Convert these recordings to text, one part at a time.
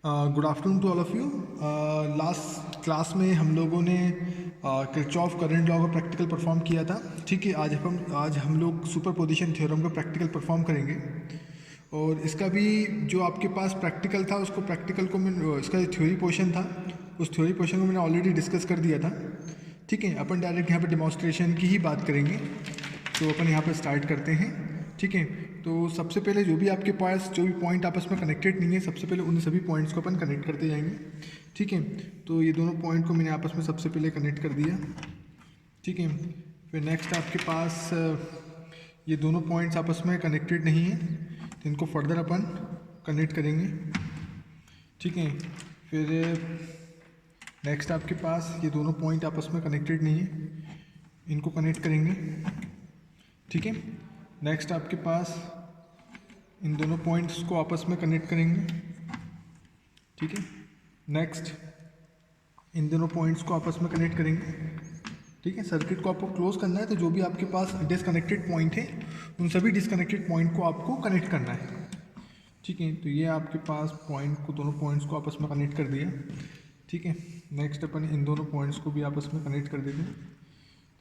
Good afternoon to all of you. Last class में हम लोगों ने किरचॉफ करंट लॉ का प्रैक्टिकल परफॉर्म किया था। ठीक है, आज हम लोग सुपरपोजिशन थ्योरम का प्रैक्टिकल परफॉर्म करेंगे। और इसका भी जो आपके पास प्रैक्टिकल था उसको प्रैक्टिकल को मैं इसका जो थ्योरी पोर्शन था उस थ्योरी पोर्शन को मैंने ऑलरेडी डिस्कस कर दिया था। ठीक है, अपन डायरेक्ट यहाँ पे डेमोन्स्ट्रेशन की ही बात करेंगे। तो अपन यहाँ पे स्टार्ट करते हैं। ठीक है, तो सबसे पहले जो भी आपके पास जो भी पॉइंट आपस में कनेक्टेड नहीं है, सबसे पहले उन सभी पॉइंट्स को अपन कनेक्ट करते जाएंगे। ठीक है, तो ये दोनों पॉइंट को मैंने आपस में सबसे पहले कनेक्ट कर दिया। ठीक है, फिर नेक्स्ट आपके पास ये दोनों पॉइंट्स आपस में कनेक्टेड नहीं है तो इनको फर्दर अपन कनेक्ट करेंगे। ठीक है, फिर नेक्स्ट आपके पास ये दोनों पॉइंट आपस में कनेक्टेड नहीं है, इनको कनेक्ट करेंगे। ठीक है, नेक्स्ट आपके पास इन दोनों पॉइंट्स को आपस में कनेक्ट करेंगे। ठीक है, नेक्स्ट इन दोनों पॉइंट्स को आपस में कनेक्ट करेंगे। ठीक है, सर्किट को आपको क्लोज करना है तो जो भी आपके पास डिसकनेक्टेड पॉइंट है उन सभी डिसकनेक्टेड पॉइंट को आपको कनेक्ट करना है। ठीक है, तो ये आपके पास दोनों पॉइंट्स को आपस में कनेक्ट कर दिया। ठीक है, नेक्स्ट अपन इन दोनों पॉइंट्स को भी आपस में कनेक्ट कर देते हैं।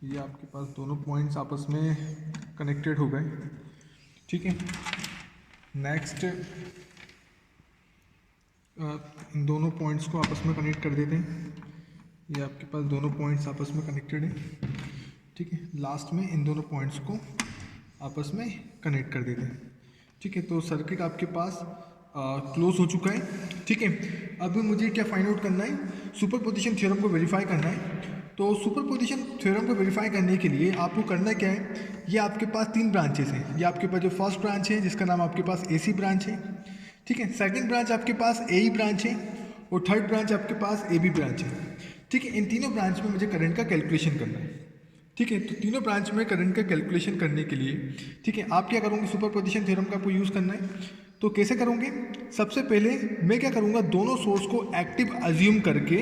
तो ये आपके पास दोनों पॉइंट्स आपस में कनेक्टेड हो गए। ठीक है, नेक्स्ट इन दोनों पॉइंट्स को आपस में कनेक्ट कर देते हैं। ये आपके पास दोनों पॉइंट्स आपस में कनेक्टेड हैं। ठीक है, लास्ट में इन दोनों पॉइंट्स को आपस में कनेक्ट कर देते हैं। ठीक है, तो सर्किट आपके पास क्लोज हो चुका है। ठीक है, अब मुझे क्या फाइंड आउट करना है, सुपरपोजिशन थ्योरम को वेरीफाई करना है। तो सुपरपोजिशन थ्योरम को वेरीफाई करने के लिए आपको करना क्या है, ये आपके पास 3 ब्रांचेस हैं। ये आपके पास जो फर्स्ट ब्रांच है जिसका नाम आपके पास AC ब्रांच है। ठीक है, सेकंड ब्रांच आपके पास AE ब्रांच है और थर्ड ब्रांच आपके पास AB ब्रांच है। ठीक है, इन तीनों ब्रांच में मुझे करंट का कैलकुलेशन करना है। ठीक है, तो तीनों ब्रांच में करंट का कैलकुलेशन करने के लिए ठीक है आप क्या करोगे, सुपरपोजिशन थ्योरम का आपको यूज़ करना है। तो कैसे करोगे, सबसे पहले मैं क्या करूँगा, दोनों सोर्स को एक्टिव अज्यूम करके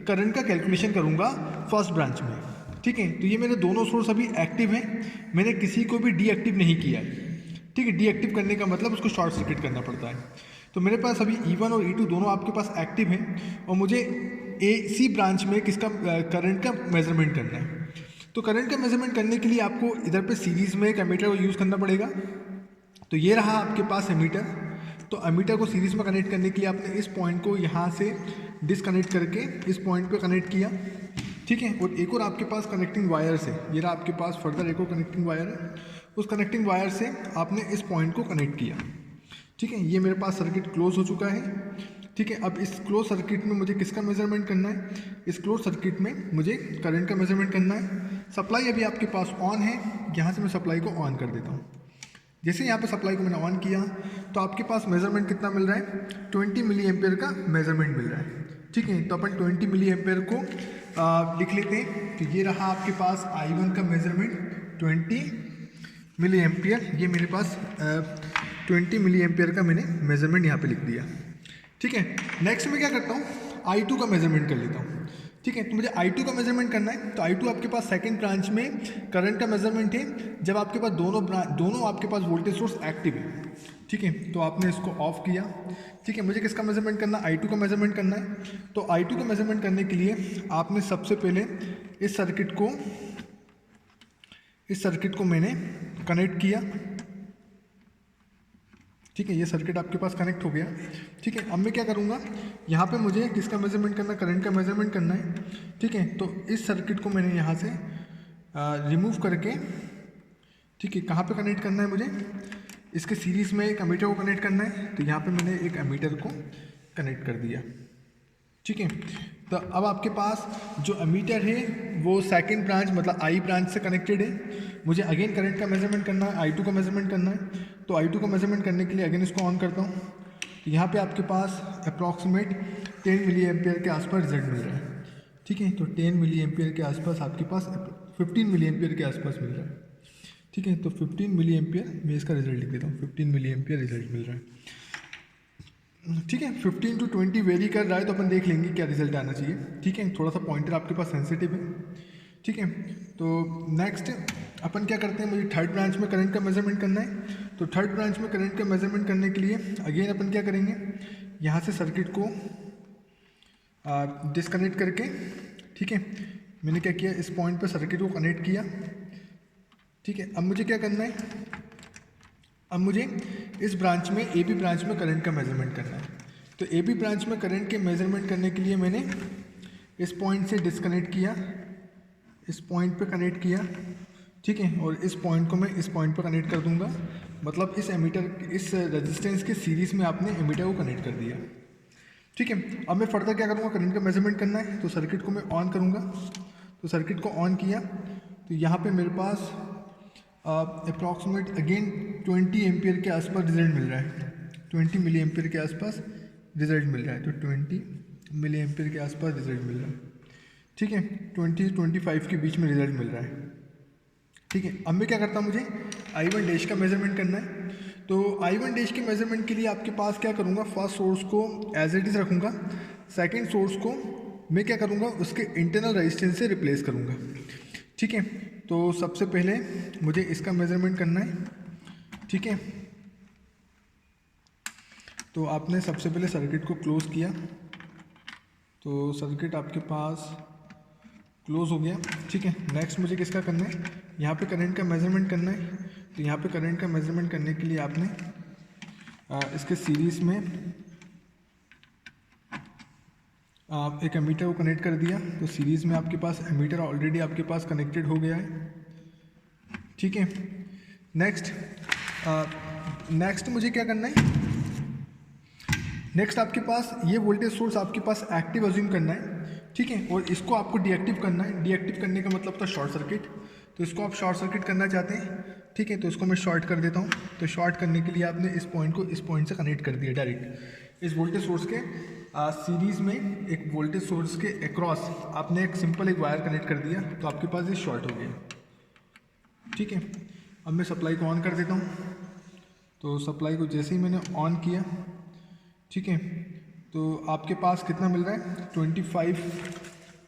करंट का कैलकुलेशन करूँगा फर्स्ट ब्रांच में। ठीक है, तो ये मेरे दोनों सोर्स अभी एक्टिव हैं, मैंने किसी को भी डीएक्टिव नहीं किया है। ठीक है, डीएक्टिव करने का मतलब उसको शॉर्ट सर्किट करना पड़ता है। तो मेरे पास अभी E1 और E2 दोनों आपके पास एक्टिव हैं और मुझे AC ब्रांच में किसका करंट का मेजरमेंट करना है। तो करंट का मेजरमेंट करने के लिए आपको इधर पे सीरीज़ में एक एमीटर को यूज़ करना पड़ेगा। तो ये रहा आपके पास एमीटर। तो एमीटर को सीरीज़ में कनेक्ट करने के लिए आपने इस पॉइंट को यहाँ से डिसकनेक्ट करके इस पॉइंट पे कनेक्ट किया। ठीक है, और एक और आपके पास कनेक्टिंग वायर से, ये रहा आपके पास फर्दर एक और कनेक्टिंग वायर है, उस कनेक्टिंग वायर से आपने इस पॉइंट को कनेक्ट किया। ठीक है, ये मेरे पास सर्किट क्लोज हो चुका है। ठीक है, अब इस क्लोज सर्किट में मुझे किसका मेजरमेंट करना है, इस क्लोज सर्किट में मुझे करंट का मेजरमेंट करना है। सप्लाई अभी आपके पास ऑन है, यहाँ से मैं सप्लाई को ऑन कर देता हूँ। जैसे यहाँ पे सप्लाई को मैंने ऑन किया तो आपके पास मेजरमेंट कितना मिल रहा है, 20 मिली एम्पेयर का मेजरमेंट मिल रहा है। ठीक है, तो अपन 20 मिली एम्पेयर को लिख लेते हैं। तो ये रहा आपके पास I1 का मेजरमेंट 20 मिली एम्पेयर। ये मेरे पास 20 मिली एम्पेयर का मैंने मेजरमेंट यहाँ पे लिख दिया। ठीक है, नेक्स्ट मैं क्या करता हूँ, I2 का मेजरमेंट कर लेता हूँ। ठीक है, तो मुझे I2 का मेजरमेंट करना है। तो I2 आपके पास सेकंड ब्रांच में करंट का मेजरमेंट है जब आपके पास दोनों आपके पास वोल्टेज सोर्स एक्टिव है। ठीक है, तो आपने इसको ऑफ किया। ठीक है, मुझे किसका मेजरमेंट करना है, I2 का मेजरमेंट करना है। तो I2 का मेजरमेंट करने के लिए आपने सबसे पहले इस सर्किट को मैंने कनेक्ट किया। ठीक है, ये सर्किट आपके पास कनेक्ट हो गया। ठीक है, अब मैं क्या करूँगा, यहाँ पे मुझे किसका मेजरमेंट करना है, करंट का मेजरमेंट करना है। ठीक है, तो इस सर्किट को मैंने यहाँ से रिमूव करके, ठीक है, कहाँ पे कनेक्ट करना है, मुझे इसके सीरीज़ में एक एमीटर को कनेक्ट करना है। तो यहाँ पे मैंने एक एमीटर को कनेक्ट कर दिया। ठीक है, तो अब आपके पास जो एमीटर है वो सेकंड ब्रांच मतलब I ब्रांच से कनेक्टेड है। मुझे अगेन करंट का मेजरमेंट करना है, I2 का मेजरमेंट करना है। तो I2 का मेजरमेंट करने के लिए अगेन इसको ऑन करता हूँ। तो यहाँ पे आपके पास अप्रॉक्सीमेट 10 मिली एम्पेयर के आसपास रिजल्ट मिल रहा है। ठीक है, तो 10 मिली एम्पेयर के आसपास आपके पास 15 मिली एम्पेयर के आसपास मिल रहा है। ठीक है, तो 15 मिली एम्पेयर मैं इसका रिजल्ट लिख देता हूँ, 15 मिली एम्पेयर रिजल्ट मिल रहा है। ठीक है, 15 to 20 वेरी कर रहा है तो अपन देख लेंगे क्या रिजल्ट आना चाहिए। ठीक है, थोड़ा सा पॉइंटर आपके पास सेंसिटिव है। ठीक है, तो नेक्स्ट अपन क्या करते हैं, मुझे थर्ड ब्रांच में करंट का मेजरमेंट करना है। तो थर्ड ब्रांच में करंट का मेजरमेंट करने के लिए अगेन अपन क्या करेंगे, यहाँ से सर्किट को डिस्कनेक्ट करके, ठीक है, मैंने क्या किया, इस पॉइंट पे सर्किट को कनेक्ट किया। ठीक है, अब मुझे क्या करना है, अब मुझे इस ब्रांच में ए बी ब्रांच में करंट का मेजरमेंट करना है। तो ए बी ब्रांच में करंट के मेजरमेंट करने के लिए मैंने इस पॉइंट से डिस्कनेक्ट किया, इस पॉइंट पे कनेक्ट किया, ठीक है, और इस पॉइंट को मैं इस पॉइंट पर कनेक्ट कर दूंगा। मतलब इस एमीटर, इस रेजिस्टेंस के सीरीज़ में आपने एमीटर को कनेक्ट कर दिया। ठीक है, अब मैं फर्दर क्या करूँगा, करंट का मेजरमेंट करना है तो सर्किट को मैं ऑन करूँगा। तो सर्किट को ऑन किया तो यहाँ पे मेरे पास अप्रॉक्सीमेट अगेन 20 एम्पियर के आसपास रिजल्ट मिल रहा है, 20 मिली एम्पियर के आसपास रिजल्ट मिल रहा है। तो 20 मिली एम्पियर के आसपास रिजल्ट मिल रहा है। ठीक है, 20-25 के बीच में रिजल्ट मिल रहा है। ठीक है, अब मैं क्या करता हूँ, मुझे I1 डैश का मेजरमेंट करना है। तो I1 डैश के मेजरमेंट के लिए आपके पास क्या करूँगा, फर्स्ट सोर्स को एज इट इज़ रखूँगा, सेकंड सोर्स को मैं क्या करूँगा, उसके इंटरनल रेजिस्टेंस से रिप्लेस करूँगा। ठीक है, तो सबसे पहले मुझे इसका मेजरमेंट करना है। ठीक है, तो आपने सबसे पहले सर्किट को क्लोज किया, तो सर्किट आपके पास क्लोज हो गया। ठीक है, नेक्स्ट मुझे किसका करना है, यहाँ पे करंट का मेजरमेंट करना है। तो यहाँ पे करंट का मेजरमेंट करने के लिए आपने इसके सीरीज़ में एक एमीटर को कनेक्ट कर दिया। तो सीरीज़ में आपके पास एमीटर ऑलरेडी आपके पास कनेक्टेड हो गया है। ठीक है, नेक्स्ट मुझे क्या करना है, नेक्स्ट आपके पास ये वोल्टेज सोर्स आपके पास एक्टिव अज्यूम करना है। ठीक है, और इसको आपको डीएक्टिव करना है। डीएक्टिव करने का मतलब था शॉर्ट सर्किट। तो इसको आप शॉर्ट सर्किट करना चाहते हैं। ठीक है, तो इसको मैं शॉर्ट कर देता हूँ। तो शॉर्ट करने के लिए आपने इस पॉइंट को इस पॉइंट से कनेक्ट कर दिया डायरेक्ट। इस वोल्टेज सोर्स के सीरीज़ में एक वोल्टेज सोर्स के अक्रॉस आपने एक सिंपल एक वायर कनेक्ट कर दिया, तो आपके पास ये शॉर्ट हो गया। ठीक है, अब मैं सप्लाई को ऑन कर देता हूँ। तो सप्लाई को जैसे ही मैंने ऑन किया, ठीक है, तो आपके पास कितना मिल रहा है, 25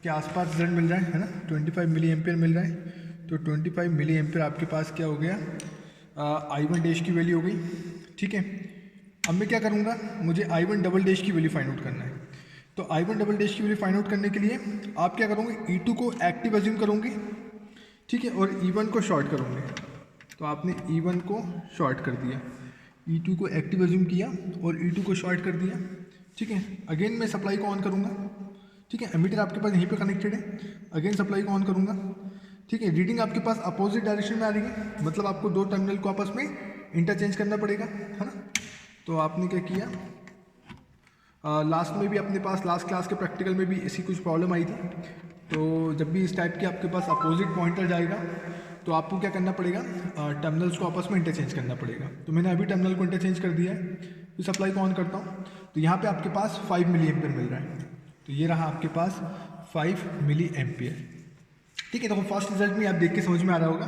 के आसपास रिजल्ट मिल रहा है ना, 25 मिली एम्पियर मिल रहा है। तो 25 मिली एम्पियर आपके पास क्या हो गया, I1 डैश की वैल्यू हो गई। ठीक है, अब मैं क्या करूँगा, मुझे I1 डबल डैश की वैल्यू फाइंड आउट करना है। तो I1 डबल डैश की वैल्यू फाइंड आउट करने के लिए आप क्या करोगे, E2 को एक्टिव अज्यूम करोगे। ठीक है, और E1 को शॉर्ट करोगे। तो आपने E1 को शॉर्ट कर दिया, E2 को एक्टिव अज्यूम किया और E2 को शॉर्ट कर दिया। ठीक है, अगेन मैं सप्लाई को ऑन करूँगा। ठीक है, एमीटर आपके पास यहीं पे कनेक्टेड है। अगेन सप्लाई को ऑन करूँगा। ठीक है, रीडिंग आपके पास अपोजिट डायरेक्शन में आ रही है, मतलब आपको दो टर्मिनल को आपस में इंटरचेंज करना पड़ेगा, है ना। तो आपने क्या किया, लास्ट में भी अपने पास लास्ट क्लास के प्रैक्टिकल में भी ऐसी कुछ प्रॉब्लम आई थी। तो जब भी इस टाइप के आपके पास अपोजिट पॉइंटर जाएगा तो आपको क्या करना पड़ेगा, टर्मिनल्स को आपस में इंटरचेंज करना पड़ेगा। तो मैंने अभी टर्मिनल को इंटरचेंज कर दिया है। फिर सप्लाई को ऑन करता हूँ, तो यहाँ पे आपके पास 5 मिली एम्पियर मिल रहा है। तो ये रहा आपके पास 5 मिली एम्पियर। ठीक है, तो फर्स्ट रिजल्ट में आप देख के समझ में आ रहा होगा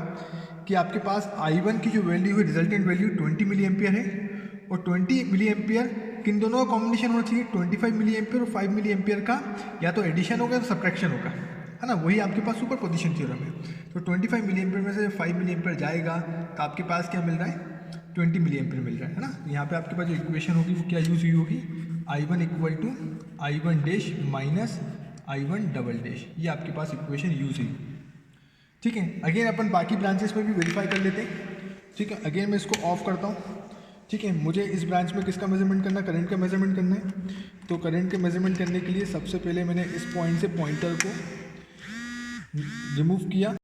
कि आपके पास I1 की जो वैल्यू है, रिजल्टेंट वैल्यू 20 मिली एम्पियर है। और 20 मिली एम्पियर किन दोनों का कॉम्बिनेशन होना चाहिए, 25 मिली एम्पियर और 5 मिली एम्पियर का या तो एडिशन होगा या तो सब्ट्रैक्शन होगा, है ना। वही आपके पास सुपर पोजिशन थ्योरम है। तो 25 मिली एम्पियर में से 5 मिली एम्पियर जाएगा तो आपके पास क्या मिल रहा है, 20 मिली एम्पियर मिल रहा है ना। यहाँ पे आपके पास जो इक्वेशन होगी वो क्या यूज़ हुई होगी, I1 equal to I1 dash minus I1 double dash, ये आपके पास इक्वेशन यूज़ हुई। ठीक है, अगेन अपन बाकी ब्रांचेस में भी वेरीफाई कर लेते हैं। ठीक है, अगेन मैं इसको ऑफ करता हूँ। ठीक है, मुझे इस ब्रांच में किसका मेजरमेंट करना है, करंट का मेजरमेंट करना है। तो करंट के मेजरमेंट करने के लिए सबसे पहले मैंने इस पॉइंट से पॉइंटर को रिमूव किया।